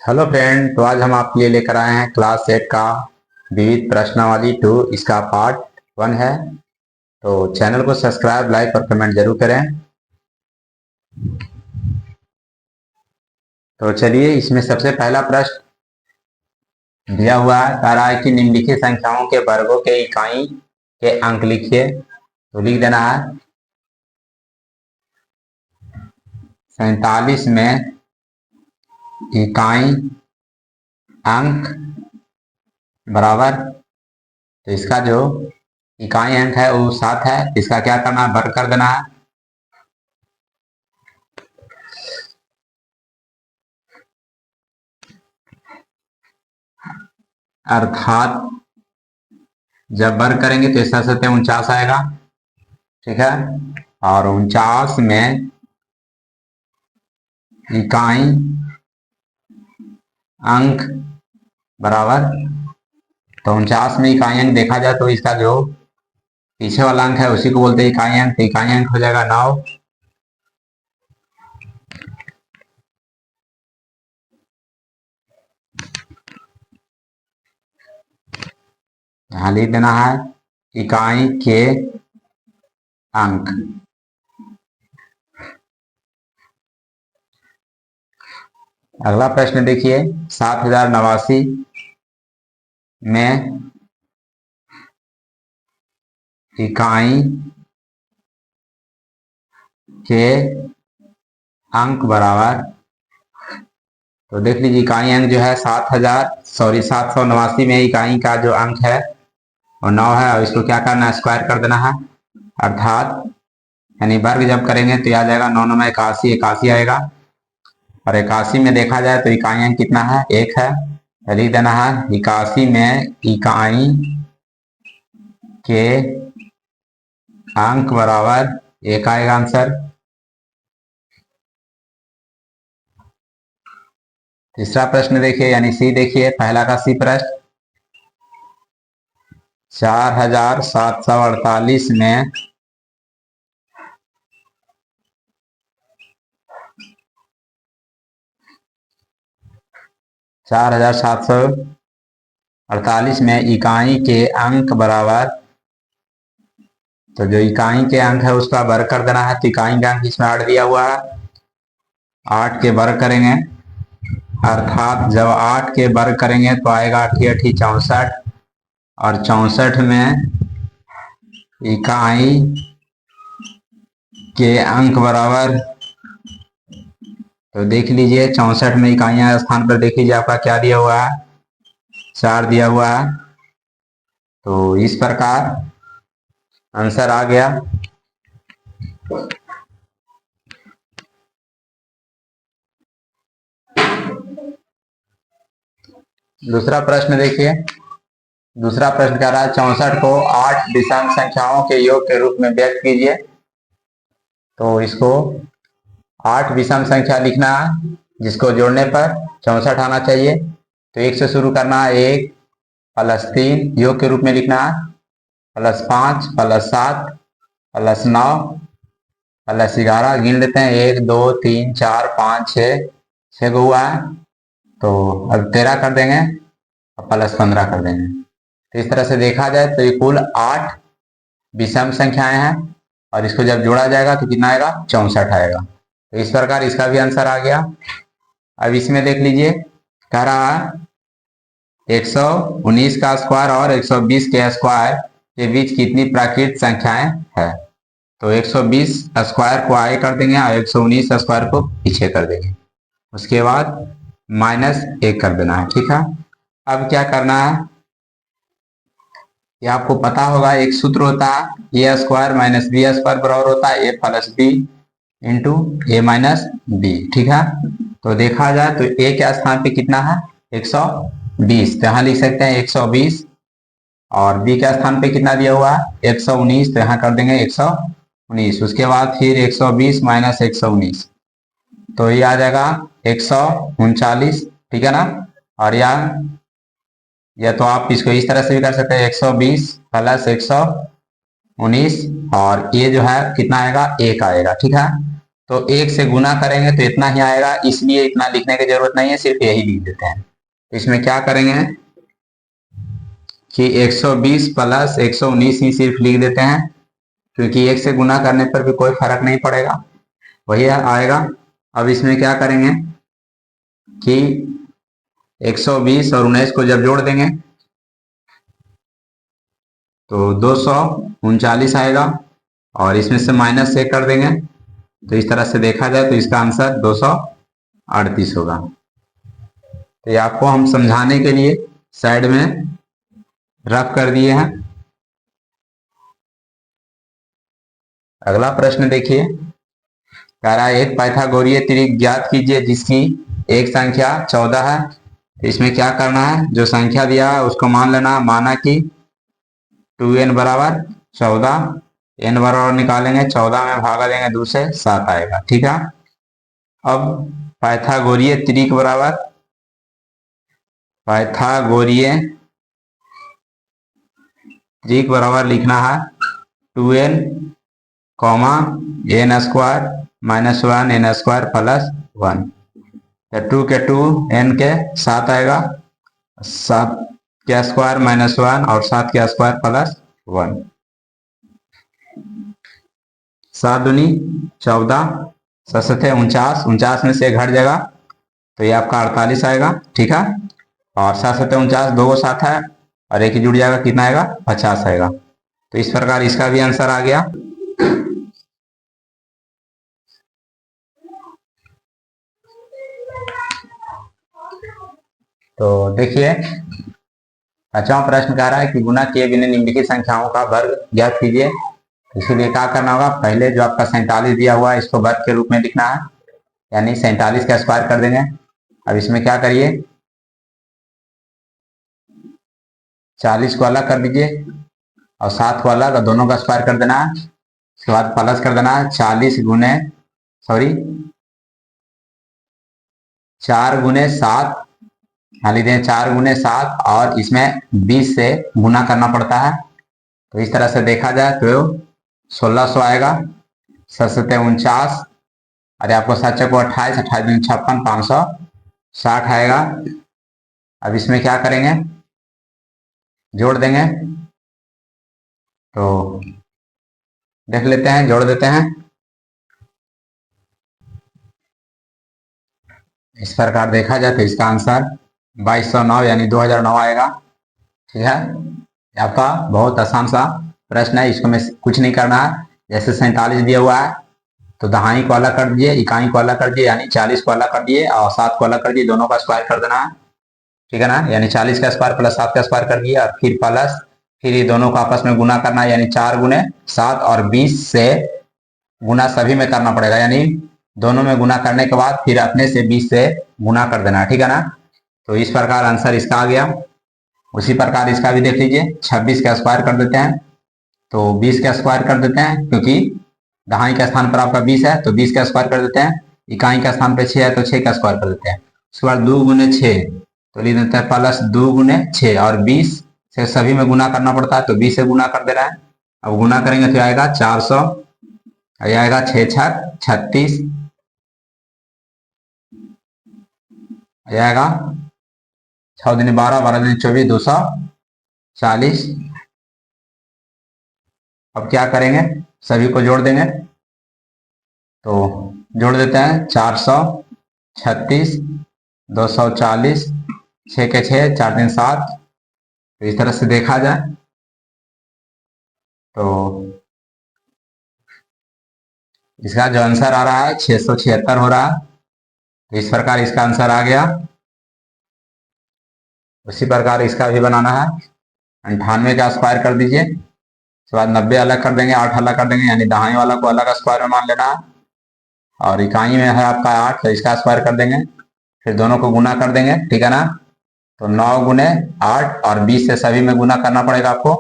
Hello friend, तो आज हम आपके लिए लेकर आए हैं क्लास 8 का विविध प्रश्नावली 2। इसका पार्ट 1 है। तो चैनल को सब्सक्राइब, लाइक और कमेंट जरूर करें। तो चलिए, इसमें सबसे पहला प्रश्न दिया हुआ है। कह रहा है कि निम्नलिखित संख्याओं के वर्गों के इकाई के अंक लिखिए। तो लिख देना है 47 में इकाई अंक बराबर। तो इसका जो इकाई अंक है वो 7 है। इसका क्या करना है, वर्ग कर देना है। अर्थात जब वर्ग करेंगे तो इसका 49 आएगा। ठीक है। और 49 में इकाई अंक बराबर। तो 49 में इकाई अंक देखा जाए तो इसका जो पीछे वाला अंक है उसी को बोलते हैं इकाई अंक। तो इकाई अंक हो जाएगा 9। यहां लिख देना है इकाई के अंक। अगला प्रश्न देखिए, 7089 में इकाई के अंक बराबर। तो देख लीजिए, इकाई अंक जो है 789 में इकाई का जो अंक है और 9 है। और इसको क्या करना है, स्क्वायर कर देना है। अर्थात यानी वर्ग जब करेंगे तो आ जाएगा 9 9 81, 81 आएगा। और 81 में देखा जाए तो इकाई अंक कितना है, 1 है। तो लिख देना है 81 में इकाई के अंक बराबर 1 आएगा आंसर। तीसरा प्रश्न देखिए, यानी सी देखिए, पहला का सी प्रश्न। 4748 में 4748 में इकाई के अंक बराबर। तो जो इकाई के अंक है उसका वर्ग कर देना है। तो इकाई का अंक इसमें 8 दिया हुआ है। 8 के वर्ग करेंगे, अर्थात जब 8 के वर्ग करेंगे तो आएगा 8 8 64। और 64 में इकाई के अंक बराबर। तो देख लीजिए 64 में इकाइयां स्थान पर देख लीजिए आपका क्या दिया हुआ है, 4 दिया हुआ है। तो इस प्रकार आंसर आ गया। दूसरा प्रश्न देखिए। दूसरा प्रश्न कह रहा है 64 को 8 विषम संख्याओं के योग के रूप में व्यक्त कीजिए। तो इसको 8 विषम संख्या लिखना है जिसको जोड़ने पर 64 आना चाहिए। तो 1 से शुरू करना है। 1 प्लस 3 योग के रूप में लिखना है, प्लस 5 प्लस 7 प्लस 9 प्लस 11। गिन लेते हैं, 1 2 3 4 5 6, 6 को हुआ है। तो अब 13 कर देंगे और प्लस 15 कर देंगे। तो इस तरह से देखा जाए तो ये कुल 8 विषम संख्याएं हैं। और इसको जब जोड़ा जाएगा तो कितना आएगा, 64 आएगा। तो इस प्रकार इसका भी आंसर आ गया। अब इसमें देख लीजिए, कह रहा है 119 का स्क्वायर और 120 के स्क्वायर के बीच कितनी प्राकृत संख्याएं है। तो 120 स्क्वायर को आगे कर देंगे और 119 स्क्वायर को पीछे कर देंगे। उसके बाद -1 कर देना है। ठीक है। अब क्या करना है, ये आपको पता होगा, एक सूत्र होता है ए स्क्वायर माइनस बी स्क्वायर बराबर होता है ए प्लस बी इंटू ए माइनस बी। ठीक है। तो देखा जाए तो ए के स्थान पे कितना है, 120। तो यहाँ लिख सकते हैं 120। और बी के स्थान पे कितना दिया हुआ है, 119। तो यहाँ कर देंगे 119। उसके बाद फिर 120 माइनस 119, तो ये आ जाएगा 139। ठीक है ना। और या तो आप इसको इस तरह से भी कर सकते हैं, 120 प्लस 119। और ये जो है कितना आएगा, 1 आएगा। ठीक है। तो 1 से गुना करेंगे तो इतना ही आएगा, इसलिए इतना लिखने की जरूरत नहीं है, सिर्फ यही लिख देते हैं। तो इसमें क्या करेंगे कि 120 प्लस 119 ही सिर्फ लिख देते हैं, क्योंकि 1 से गुना करने पर भी कोई फर्क नहीं पड़ेगा, वही आएगा। अब इसमें क्या करेंगे कि 120 और 19 को जब जोड़ देंगे तो 239 आएगा, और इसमें से माइनस 1 कर देंगे, तो इस तरह से देखा जाए तो इसका आंसर 238 होगा। तो ये आपको हम समझाने के लिए साइड में रफ कर दिए हैं। अगला प्रश्न देखिए, कह रहा है एक पाइथागोरीय त्रिक ज्ञात कीजिए जिसकी एक संख्या 14 है। तो इसमें क्या करना है, जो संख्या दिया है उसको मान लेना। माना कि 2n बराबर 14, n बराबर निकालेंगे 14 में भागा देंगे 2 से 7 आएगा, ठीक है। अब पाइथागोरीय त्रिक बराबर लिखना है 2n comma n square minus 1 n square plus 1। 2 के 2 n के 7 आएगा, 7 के स्क्वायर माइनस 1 और 7 के स्क्वायर प्लस 1। 7 दूनी 14, 7 49, 49 में से घट जाएगा तो ये आपका 48 आएगा, ठीक है। और 7 7 49, 2 7 है और एक ही जुड़ जाएगा, कितना आएगा 50 आएगा। तो इस प्रकार इसका भी आंसर आ गया। तो देखिए, अच्छा प्रश्न कह रहा है कि गुना किए बिना निम्नलिखित संख्याओं का वर्ग ज्ञात कीजिए। इसीलिए क्या करना होगा, पहले जो आपका 47 दिया हुआ है इसको वर्ग के रूप में लिखना है, यानी 47 का स्क्वायर कर देंगे। अब इसमें क्या करिए, 40 को अलग कर दीजिए और 7 को अलग, और दोनों का स्क्वायर कर देना है। उसके बाद प्लस कर देना है 4 गुने 7, मान लीजिए 4 गुने 7, और इसमें 20 से गुना करना पड़ता है। तो इस तरह से देखा जाए तो 1600 आएगा, 7 7 49, अरे आपको 7 को 28, 28 दूनी 56, 560 आएगा। अब इसमें क्या करेंगे, जोड़ देंगे। तो देख लेते हैं, जोड़ देते हैं। इस प्रकार देखा जाए तो इसका आंसर 2209 यानी 2009 आएगा, ठीक है। आपका बहुत आसान सा प्रश्न है, इसको में कुछ नहीं करना है। जैसे 47 दिया हुआ है तो दहाई को अलग कर दीजिए, इकाई को अलग कर दीजिए, यानी 40 को अलग कर दिए और 7 को अलग कर दिए, दोनों का स्क्वायर कर देना है, ठीक है ना। यानी 40 का स्क्वायर प्लस 7 का स्क्वायर कर दिए, और फिर प्लस, फिर ये दोनों को आपस में गुना करना है, यानी 4 गुने 7 और 20 से गुना सभी में करना पड़ेगा, यानी दोनों में गुना करने के बाद फिर अपने से 20 से गुना कर देना, ठीक है ना। तो इस प्रकार आंसर इसका आ गया। उसी प्रकार इसका भी देख लीजिए, 26 का स्क्वायर कर देते हैं, तो 20 का स्क्वायर कर देते हैं, क्योंकि दहाई के स्थान पर आपका 20 है तो 20 का स्क्वायर कर देते हैं, इकाई का स्थान पर 6 है तो 6 का स्क्वायर कर देते हैं। उसके बाद 2 गुने 6, तो लिख देते हैं प्लस 2 गुने 6, और 20 से सभी में गुना करना पड़ता है तो 20 से गुना कर दे रहा है। अब गुना करेंगे तो आएगा 400, आएगा 6 छक 36, आएगा 6 दिन 12, 12 दिन 24, 240। अब क्या करेंगे, सभी को जोड़ देंगे। तो जोड़ देते हैं 436, 240, 6 के 6, 4 दिन 7। तो इस तरह से देखा जाए तो इसका जो आंसर आ रहा है 676 हो रहा है। तो इस प्रकार इसका आंसर आ गया। उसी प्रकार इसका भी बनाना है, 98 का स्क्वायर कर दीजिए, उसके बाद 90 अलग कर देंगे, 8 अलग कर देंगे, यानी दहाई वाला को अलग स्क्वायर में मान लेना है, और इकाई में है आपका 8 तो इसका स्क्वायर कर देंगे, फिर दोनों को गुना कर देंगे, ठीक है ना। तो 9 गुने 8 और 20 से सभी में गुना करना पड़ेगा आपको।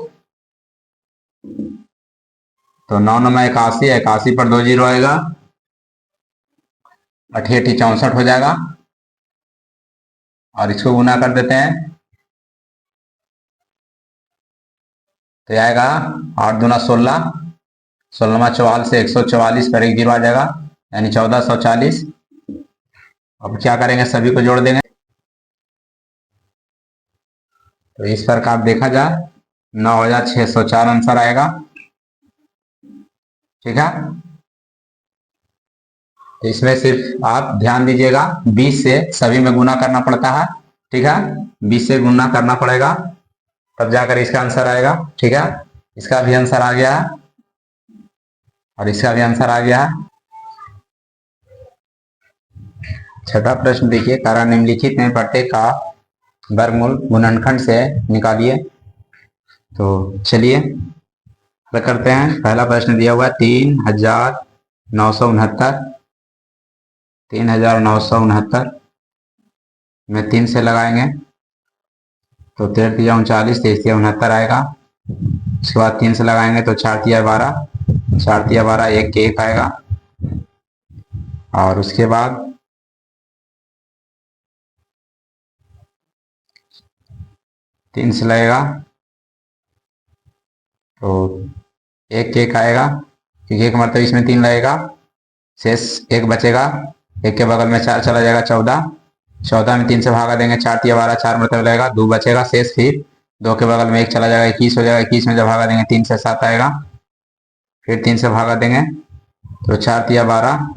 तो 9 9 में 81, 81 पर 2 जीरो आएगा, 88 64 हो जाएगा, और इसको गुना कर देते हैं तो आएगा 8 दूना 16, 16 में 44 से 144 पर 1 जीरो आ जाएगा, यानी 1440। अब क्या करेंगे, सभी को जोड़ देंगे। तो इस प्रकार देखा जाए 9604 आंसर आएगा। ठीक है, तो इसमें सिर्फ आप ध्यान दीजिएगा 20 से सभी में गुना करना पड़ता है। ठीक है, 20 से गुना करना पड़ेगा तब जाकर इसका आंसर आएगा। ठीक है, इसका भी आंसर आ गया है और इसका भी आंसर आ गया है। छठा प्रश्न देखिए, कारण निम्नलिखित में प्रत्येक का वर्गमूल गुणनखंड से निकालिए। तो चलिए हल करते हैं। पहला प्रश्न दिया हुआ है 3969। 3969 में 3 से लगाएंगे तो 13 तिया 39, 23 तिया 69 आएगा। उसके बाद 3 से लगाएंगे तो 4 तिया 12, 4 तिया 12, 1 के 1 आएगा। और उसके बाद 3 से लगेगा तो 1 के 1 आएगा, क्योंकि एक मतलब इसमें 3 लगेगा, शेष 1 बचेगा। 1 के बगल में 4 चला जाएगा, 14। 14 में 3 से भागा देंगे, 4 तिया 12, 4 मतलब लगेगा, 2 बचेगा शेष। फिर 2 के बगल में 1 चला जाएगा, 21 हो जाएगा। 21 में जब भागा देंगे 3 से 7 आएगा। फिर 3 से भागा देंगे तो 4 तिया 12,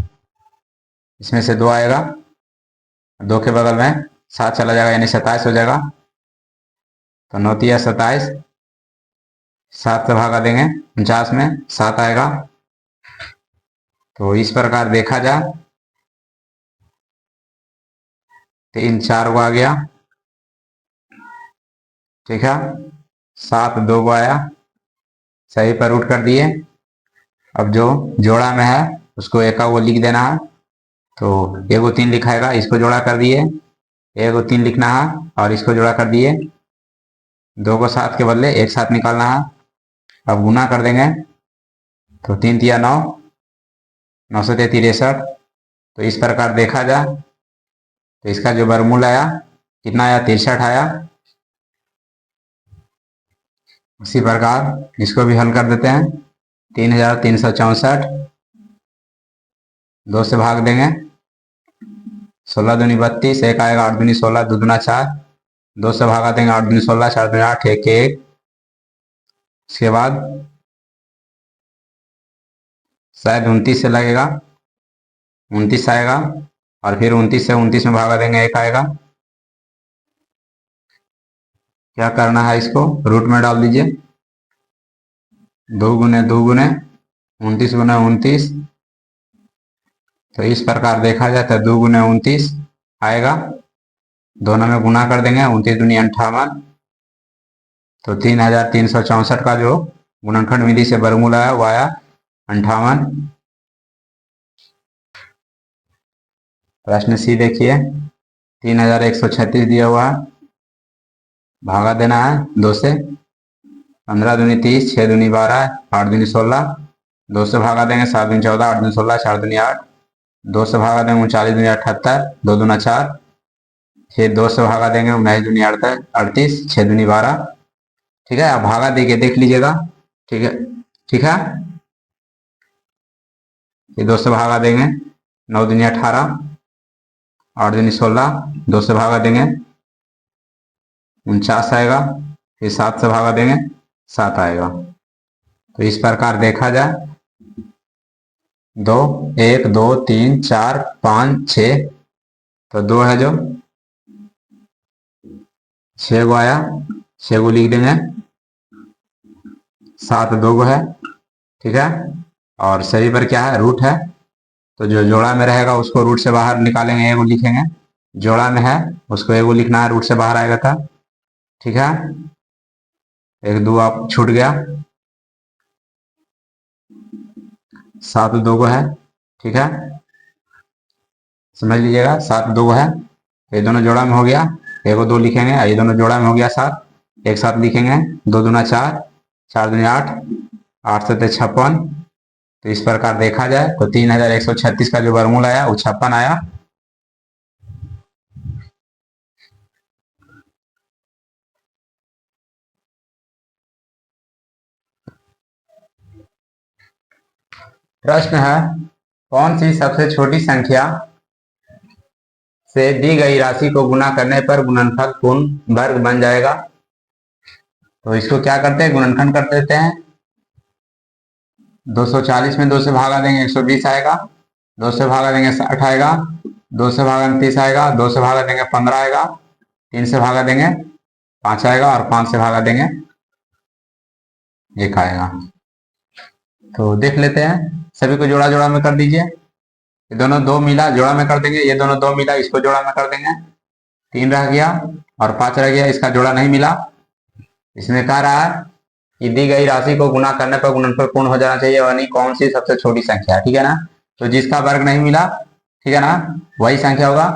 इसमें से 2 आएगा, 2 के बगल में 7 चला जाएगा, यानी 27 हो जाएगा। तो 9 तिया 27, 7 से भागा देंगे 49 में 7 आएगा। तो इस प्रकार देखा जाए 3 4 को आ गया। ठीक है, 7 2 को आया, सही पर रूट कर दिए। अब जो जोड़ा में है उसको एका वो लिख देना है। तो एगो 3 लिखाएगा, इसको जोड़ा कर दिए। एगो 3 लिखना है और इसको जोड़ा कर दिए। 2 को 7 के बदले 1 7 निकालना है। अब गुना कर देंगे तो 3 तिया 9, 9 से 63। तो इस प्रकार देखा जाए तो इसका जो वर्गमूल आया कितना आया, 63 आया। उसी प्रकार इसको भी हल कर देते हैं। 3364, 2 से भाग देंगे, 16 दूनी 32, 1 आएगा, 8 दूनी 16, 2 दूना 4, 2 से भागा देंगे, 8 दूनी 16, 4 दूनी 8, 1 के 1। उसके बाद शायद 29 से लगेगा, 29 आएगा, और फिर 29 से 29 में भागा देंगे, 1 आएगा। क्या करना है, इसको रूट में डाल दीजिए। 2 गुने 2 गुने 29 गुने 29। तो इस प्रकार देखा जाए तो 2 गुने 29 आएगा, दोनों में गुना कर देंगे, 29 दूनी 58। तो 3364 का जो गुणनखंड विधि से वर्गमूल आया वो आया 58। प्रश्न सी देखिए, 3136 दिया हुआ है, भागा देना है 2 से। 15 दूनी 30, 6 दूनी 12, 8 दूनी 16, 2 से भागा देंगे, 7 दूनी 14, 8 दूनी 16, 4 दूनी 8, 2 से भागा देंगे 39 दूनी 78, 2 दूना 4, फिर 2 से भागा देंगे 19 दूनी 38, 6 दूनी 12। ठीक है, अब भागा देके देख लीजिएगा। ठीक है, ठीक है, ये 2 से भागा देंगे, 9 दूनी 18, 8 दूनी 16, 2 से भागा देंगे 49 आएगा, फिर 7 से भागा देंगे 7 आएगा। तो इस प्रकार देखा जाए 2 1 2 3 4 5 6, तो 2 है जो 6 को आया, 6 को लिख देंगे, 7 2 को है। ठीक है, और सही पर क्या है, रूट है। तो जो जोड़ा में रहेगा उसको रूट से बाहर निकालेंगे, एगो लिखेंगे। जोड़ा में है उसको एगो लिखना है, रूट से बाहर आएगा था। ठीक है, 1 2 आप छूट गया, 7 2 को है। ठीक है, समझ लीजिएगा, 7 2 को है। ये दोनों जोड़ा में हो गया, एगो 2 लिखेंगे, ये दोनों जोड़ा में हो गया 7, एक साथ लिखेंगे, 2 दूना 4, 4 दूनी 8, 8 से 56। तो इस प्रकार देखा जाए तो 3136 का जो वर्गमूल आया वो 56 आया। प्रश्न है कौन सी सबसे छोटी संख्या से दी गई राशि को गुणा करने पर गुणनफल पूर्ण वर्ग बन जाएगा? तो इसको क्या करते हैं, गुणनखंड कर देते हैं। 240 में 2 से भागा देंगे 120 आएगा, 2 से भागा देंगे 60 आएगा, 2 से भागा 30 आएगा, 2 से भागा देंगे 15 आएगा, 3 से भागा देंगे 5 आएगा और 5 से भागा देंगे 1 आएगा। तो देख लेते हैं, सभी को जोड़ा जोड़ा में कर दीजिए। ये दोनों 2 मिला जोड़ा में कर देंगे, ये दोनों 2 मिला इसको जोड़ा में कर देंगे, 3 रह गया और 5 रह गया, इसका जोड़ा नहीं मिला। इसमें कह रहा है कि दी गई राशि को गुणा करने पर गुणनफल पूर्ण हो जाना चाहिए, यानी कौन सी सबसे छोटी संख्या है, ठीक है ना। तो जिसका वर्ग नहीं मिला, ठीक है ना, वही संख्या होगा।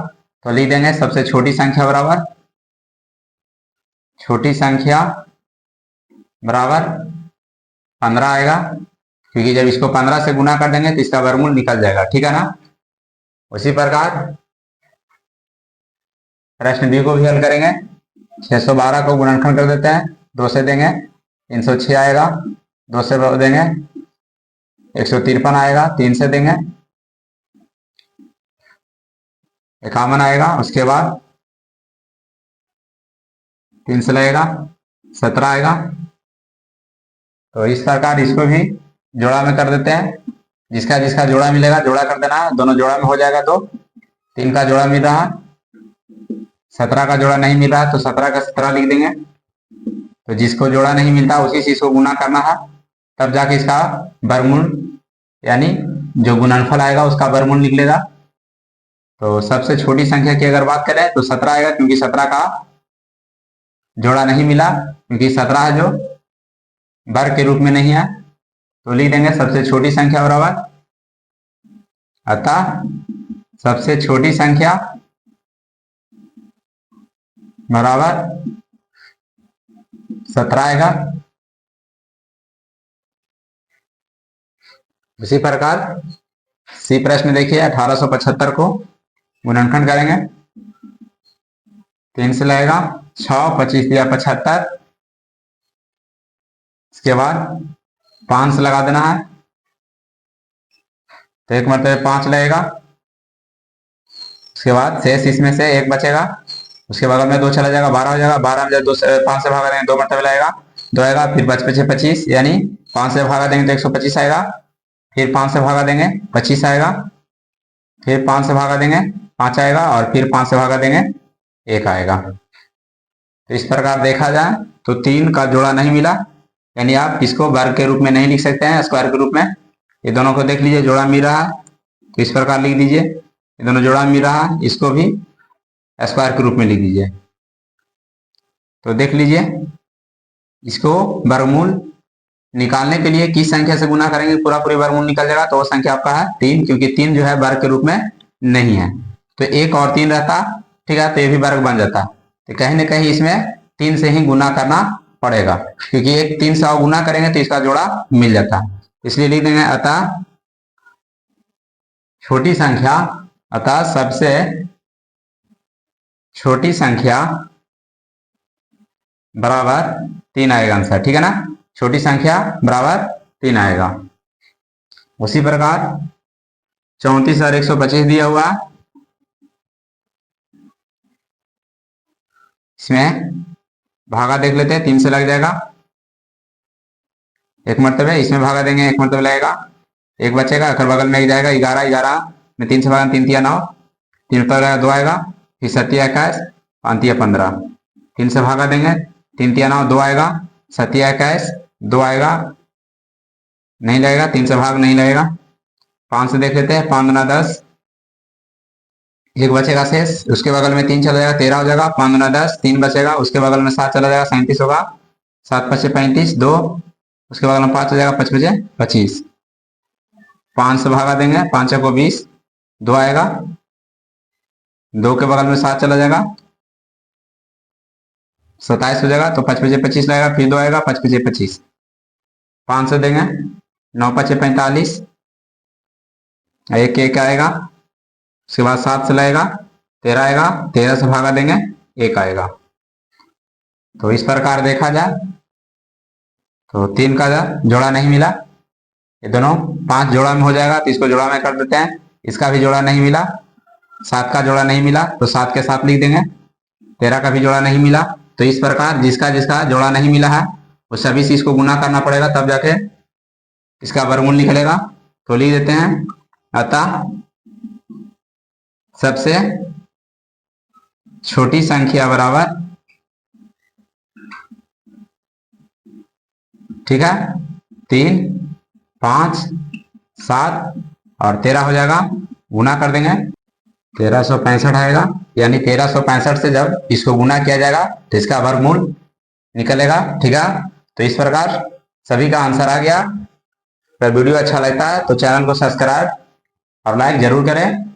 तो लिख देंगे सबसे छोटी संख्या बराबर छोटी संख्या बराबर 15 आएगा, क्योंकि जब इसको 15 से गुना कर देंगे तो इसका वर्गमूल निकल जाएगा, ठीक है ना। उसी प्रकार प्रश्न बी को भी हल करेंगे। 612 को गुणनखंड कर देते हैं, 2 से देंगे 306 आएगा, 2 से देंगे 153 आएगा, 3 से देंगे 51 आएगा, उसके बाद 3 से लगेगा 17 आएगा। तो इस प्रकार इसको भी जोड़ा में कर देते हैं, जिसका जिसका जोड़ा मिलेगा जोड़ा कर देना है, दोनों जोड़ा में हो जाएगा। तो 3 का जोड़ा मिल रहा है, 17 का जोड़ा नहीं मिल रहा है, तो 17 का 17 लिख देंगे। तो जिसको जोड़ा नहीं मिलता उसी से इसको गुना करना है, तब जाके इसका वर्गमूल यानी जो गुणनफल आएगा उसका वर्गमूल निकलेगा। तो सबसे छोटी संख्या की अगर बात करें तो 17 आएगा, क्योंकि 17 का जोड़ा नहीं मिला, क्योंकि 17 है जो वर्ग के रूप में नहीं है। तो लिख देंगे सबसे छोटी संख्या बराबर, अतः सबसे छोटी संख्या बराबर 17 आएगा। उसी प्रकार सी प्रश्न देखिए, 1875 को गुणनखंड करेंगे, 3 से लगेगा 6, 25 या 75, इसके बाद 5 से लगा देना है, तो एक मतलब 5 लगेगा। उसके बाद शेष इसमें से 1 बचेगा, उसके बगल में 2 चला जाएगा, 12 हो जाएगा। 12 में जब 2 से 5 से भागा देंगे 2 मरतबे लगेगा, 2 आएगा, फिर 5 5 25, यानी 5 से भागा देंगे तो 125 आएगा, फिर 5 से भागा देंगे 25 आएगा, फिर 5 से भागा देंगे 5 आएगा, और फिर 5 से भागा देंगे 1 आएगा। तो इस प्रकार देखा जाए तो 3 का जोड़ा नहीं मिला, यानी आप इसको वर्ग के रूप में नहीं लिख सकते हैं, स्क्वायर के रूप में। ये दोनों को देख लीजिए, जोड़ा मिल रहा है तो इस प्रकार लिख दीजिए, ये दोनों जोड़ा मिल रहा है, इसको भी स्क्वायर के रूप में लिख दीजिए। तो देख लीजिए, इसको वर्गमूल निकालने के लिए किस संख्या से गुना करेंगे पूरा पूरी वर्गमूल निकल जाएगा, तो वो संख्या आपका है 3, क्योंकि 3 जो है वर्ग के रूप में नहीं है। तो 1 और 3 रहता, ठीक है, तो ये भी वर्ग बन जाता। तो कहीं ना कहीं इसमें 3 से ही गुना करना पड़ेगा, क्योंकि एक 3 से गुना करेंगे तो इसका जोड़ा मिल जाता है। इसलिए लिख देंगे अतः छोटी संख्या, अतः सबसे छोटी संख्या बराबर 3 आएगा आंसर, ठीक है ना। छोटी संख्या बराबर 3 आएगा। उसी प्रकार 34 और 125 दिया हुआ, इसमें भागा देख लेते हैं, 3 से लग जाएगा, 1 मरतबे, इसमें भागा देंगे 1 मरतबे लगेगा, 1 बचेगा, अगर बगल में 1 जाएगा, 11, 11 में 3 से भागा 3 तिया 9, 3 पर 2 आएगा, फिर 7 21, 5 तिया 15, 3 से भागा देंगे, 3 तिया 9, 2 आएगा, 7 21, 2 आएगा, नहीं लगेगा, 3 से भाग नहीं लगेगा। 5 से देख लेते हैं, 5 9 10, 1 बचेगा शेष, उसके बगल में 3 चला जाएगा, 13 हो जाएगा, 5 9 10, 3 बचेगा, उसके बगल में 7 चला जाएगा, 37 होगा, 7 5 35, 2, उसके बगल में 5 हो जाएगा, 5 5 25, 5 से भागा देंगे, 5 को 20, 2 आएगा, 2 के बगल में 7 चला जाएगा, 27 हो जाएगा, तो 5 5 25 लगेगा, फिर 2 आएगा, 5 5 25, 5 से देंगे, 9 5 45, 1 1 आएगा, उसके बाद 7 से लगेगा, 13 आएगा, 13 से भागा देंगे, 1 आएगा। तो इस प्रकार देखा जाए तो 3 का जोड़ा नहीं मिला, ये दोनों 5 जोड़ा में हो जाएगा, तो इसको जोड़ा में कर देते हैं। इसका भी जोड़ा नहीं मिला, 7 का जोड़ा नहीं मिला तो 7 के साथ लिख देंगे। 13 का भी जोड़ा नहीं मिला। तो इस प्रकार जिसका जिसका जोड़ा नहीं मिला है वो सभी से इसको गुना करना पड़ेगा, तब जाके इसका वर्गमूल निकलेगा। तो लिख देते हैं, अतः सबसे छोटी संख्या बराबर, ठीक है, 3, 5, 7 और 13 हो जाएगा। गुना कर देंगे, 1365 आएगा। यानी 1365 से जब इसको गुना किया जाएगा तो इसका वर्गमूल निकलेगा, ठीक है। तो इस प्रकार सभी का आंसर आ गया। अगर वीडियो अच्छा लगता है तो चैनल को सब्सक्राइब और लाइक जरूर करें।